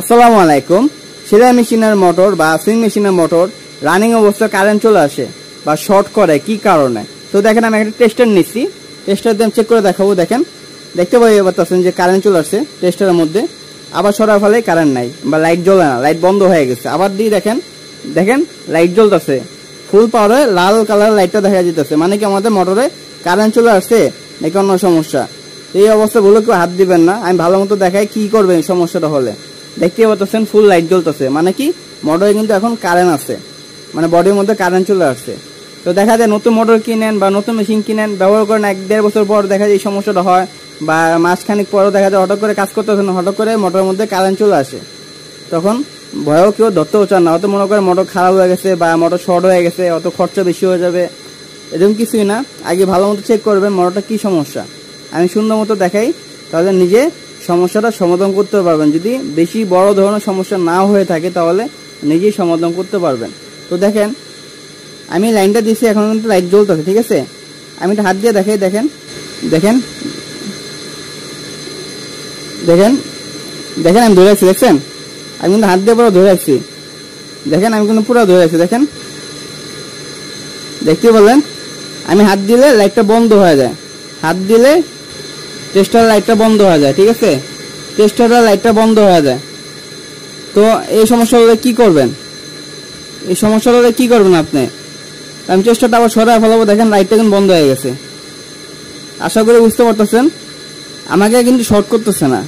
আসসালামু আলাইকুম। সেলাই মেশিনের মোটর বা সুইং মেশিনের মোটর রানিং অবস্থায় কারেন্ট চলে আসে বা শর্ট করে কি কারণে? তো দেখেন আমি একটা টেস্টার নিচ্ছি, টেস্টার দিয়ে চেক করে দেখাবো। দেখেন দেখতে পাচ্ছেন যে কারেন্ট চলে আসছে টেস্টারের মধ্যে, আবার সরার ফলে কারেন্ট নাই বা লাইট জ্বলে না, লাইট বন্ধ হয়ে গেছে। আবার দিয়ে দেখেন লাইট জ্বলতেছে, ফুল পাওয়ারে লাল কালার লাইটটা দেখা যেতেছে, মানে কি আমাদের মোটরে কারেন্ট চলে আসছে নাকি অন্য সমস্যা। এই অবস্থা বলে কেউ হাত দিবেন না, আমি ভালো মতো দেখাই কি করবেন এই সমস্যাটা হলে। দেখতে পাচ্ছেন ফুল লাইট জ্বলতেছে, মানে কি মোটরে কিন্তু এখন কারেন্ট আছে, মানে বডির মধ্যে কারেন্ট চলে আসছে। তো দেখা যায় নতুন মোটর কিনেন বা নতুন মেশিন কিনেন, ব্যবহার করেন 1-1.5 বছর পর দেখা যায় এই সমস্যাটা হয়, বা মাসখানিক পরও দেখা যায় হঠাৎ করে কাজ করতেছেন, হঠাৎ করে মোটরের মধ্যে কারেন্ট চলে আসে। তখন ভয়ও কেউ ধরতেও চান না, অত মনে করে মোটর খারাপ হয়ে গেছে বা মোটর শর্ট হয়ে গেছে, অত খরচা বেশি হয়ে যাবে, এরকম কিছুই না। আগে ভালো মতো চেক করবেন মোটরটা কি সমস্যা, আমি সুন্দর মতো দেখাই, তাহলে নিজে সমস্যাটা সমাধান করতে পারবেন। যদি বেশি বড় ধরনের সমস্যা না হয়ে থাকে তাহলে নিজেই সমাধান করতে পারবেন। তো দেখেন আমি লাইনটা দিয়েছি, এখন কিন্তু লাইট জ্বলতেছে, ঠিক আছে। আমি একটা হাত দিয়ে দেখাই, দেখেন দেখেন দেখেন দেখেন আমি ধরে রাখছি, দেখছেন আমি কিন্তু হাত দিয়ে পুরো ধরে রাখছি, দেখেন আমি কিন্তু পুরো ধরে রাখছি, দেখেন দেখতে বললেন আমি হাত দিলে লাইটটা বন্ধ হয়ে যায়, হাত দিলে টেস্টার লাইটটা বন্ধ হয়ে যায়, ঠিক আছে, টেস্টারের লাইটটা বন্ধ হয়ে যায়। তো এই সমস্যা হলে কি করবেন, এই সমস্যা হলে কি করবেন আপনি? আমি টেস্টারটা আবার সরাই ফেলাবো, দেখেন লাইটটা কিন্তু বন্ধ হয়ে গেছে। আশা করি বুঝতে পারতেছেন, আমাকে কিন্তু শর্ট করতেছে না,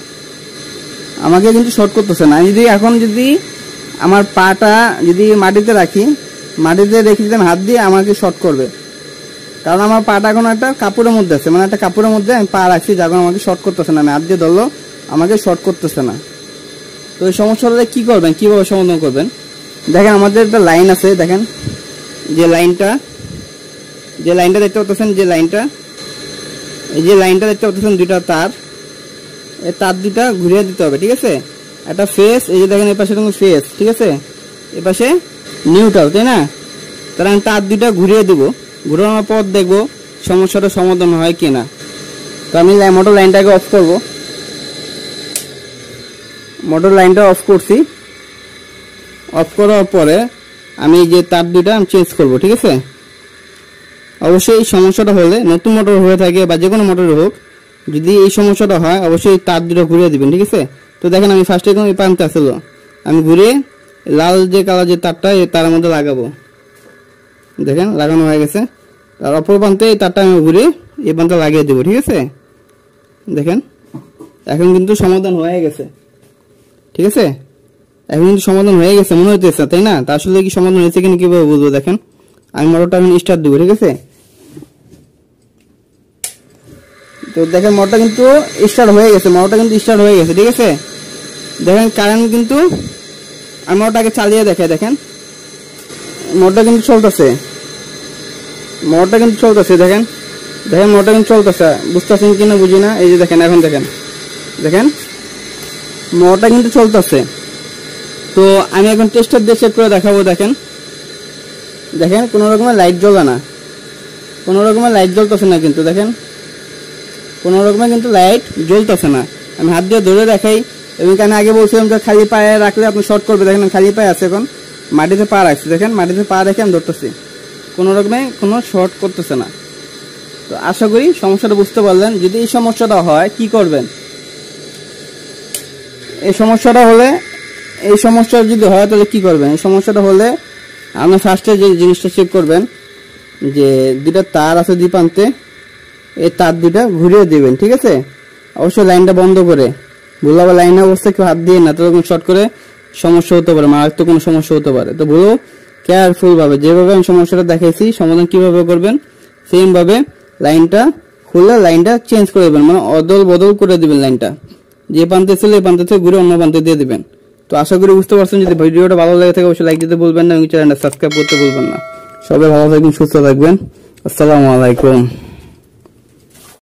আমাকে কিন্তু শর্ট করতেছে না। যদি এখন যদি আমার পাটা যদি মাটিতে রাখি, মাটিতে রেখে দিতাম হাত দিয়ে, আমাকে শর্ট করবে, কারণ আমার পাটা এখন একটা কাপড়ের মধ্যে আছে, মানে একটা কাপড়ের মধ্যে আমি পা রাখছি, যখন আমাকে শর্ট করতেছে না, আমি হাত দিয়ে ধরলো আমাকে শর্ট করতেছে না। তো এই সমস্যা হলে কি করবেন, কিভাবে সমাধান করবেন? দেখেন আমাদের একটা লাইন আছে, দেখেন যে লাইনটা দেখতে পাচ্ছেন, যে লাইনটা, এই যে লাইনটা দেখতে পাচ্ছেন, দুইটা তার, এই তার দুইটা ঘুরিয়ে দিতে হবে, ঠিক আছে। একটা ফেস, এই যে দেখেন এই পাশে ফেস, ঠিক আছে, এ পাশে নিউট্রাল, তাই না। তাহলে আমি তার দুইটা ঘুরিয়ে দেবো, ঘুরানোর পর দেখবো সমস্যাটা সমাধান হয় কিনা। তো আমি মোটর লাইনটাকে অফ করব, মোটর লাইনটা অফ করছি, অফ করার পরে আমি যে তার দুইটা আমি চেঞ্জ করব, ঠিক আছে। অবশ্যই এই সমস্যাটা হলে, নতুন মোটর হয়ে থাকে বা যে কোনো মোটর হোক, যদি এই সমস্যাটা হয় অবশ্যই তার দুটো ঘুরিয়ে দিবেন, ঠিক আছে। তো দেখেন আমি ফার্স্টে এই প্রান্তে আসলো, আমি ঘুরিয়ে লাল যে কালার যে তারটা এই তারের মধ্যে লাগাবো, দেখেন লাগানো হয়ে গেছে। আর অপর প্রান্তে এই তারটা আমি ঘুরিয়ে এই প্রান্তে লাগিয়ে দেবো, ঠিক আছে। দেখেন এখন কিন্তু সমাধান হয়ে গেছে, ঠিক আছে, এখন কিন্তু সমাধান হয়ে গেছে মনে হইতেছে, তাই না। তা আসলে কি সমাধান হয়েছে কিনা কিভাবে বুঝবো? দেখেন আমি মোটরটা এখন স্টার্ট দেবো, ঠিক আছে। তো দেখেন মোটরটা কিন্তু স্টার্ট হয়ে গেছে, মোটরটা কিন্তু স্টার্ট হয়ে গেছে, ঠিক আছে। দেখেন কারেন্ট কিন্তু, আমি মোটরটাকে চালিয়ে দেখে, দেখেন মোটরটা কিন্তু চলতেছে, মোটরটা কিন্তু চলতেছে, দেখেন দেখেন মোটরটা কিন্তু চলতেছে, বুঝতেছেন কিনা বুঝি না। এই যে দেখেন এখন দেখেন মোটরটা কিন্তু চলতেছে। তো আমি এখন টেস্টার দিয়ে চেক করে দেখাবো, দেখেন কোনো রকমের লাইট জ্বলে না, কোনো রকমের লাইট জ্বলতেছে না, কিন্তু দেখেন কোনো রকমের কিন্তু লাইট জ্বলতেছে না। আমি হাত দিয়ে ধরে দেখাই, এবং আমি আগে বলছিলাম যে খালি পায়ে রাখলে আপনি শর্ট করবে, দেখেন খালি পায়ে আছে, এখন মাটিতে পা রাখছি, দেখেন মাটিতে পা রেখে আমি ধরতেছি, কোনো রকমে কোনো শর্ট করতেছে না। তো আশা করি সমস্যাটা বুঝতে পারলেন। যদি এই সমস্যাটা হয় কি করবেন, এই সমস্যাটা হলে, এই সমস্যা যদি হয় তাহলে কি করবেন? এই সমস্যাটা হলে আপনি ফার্স্টে যে জিনিসটা চেক করবেন, যে দুইটা তার আছে দুই প্রান্তে, এই তার দুইটা ঘুরিয়ে দিবেন, ঠিক আছে। অবশ্যই লাইনটা বন্ধ করে, ভুলাবা লাইনের অবস্থা কেউ হাত দিয়ে না, তখন শর্ট করে সমস্যা হতে পারে, মারাত্মক কোনো সমস্যা হতে পারে। তো ভুলো কেয়ারফুল ভাবে, যেভাবে আমি সমস্যাটা দেখাইছি সমাধান কিভাবে করবেন সেম ভাবে লাইনটা খুলে লাইনটা চেঞ্জ করে দেবেন, মানে অদল বদল করে দিবেন, লাইনটা যে প্রান্তে ছিল এই প্রান্ত থেকে ঘুরে অন্য প্রান্তে দিয়ে দিবেন। তো আশা করি বুঝতে পারছেন। যদি ভিডিওটা ভালো লাগে থাকে অবশ্যই লাইক দিতে ভুলবেন না এবং চ্যানেলটা সাবস্ক্রাইব করতে ভুলবেন না। সবাই ভালো থাকবেন, সুস্থ থাকবেন। আসসালামু আলাইকুম।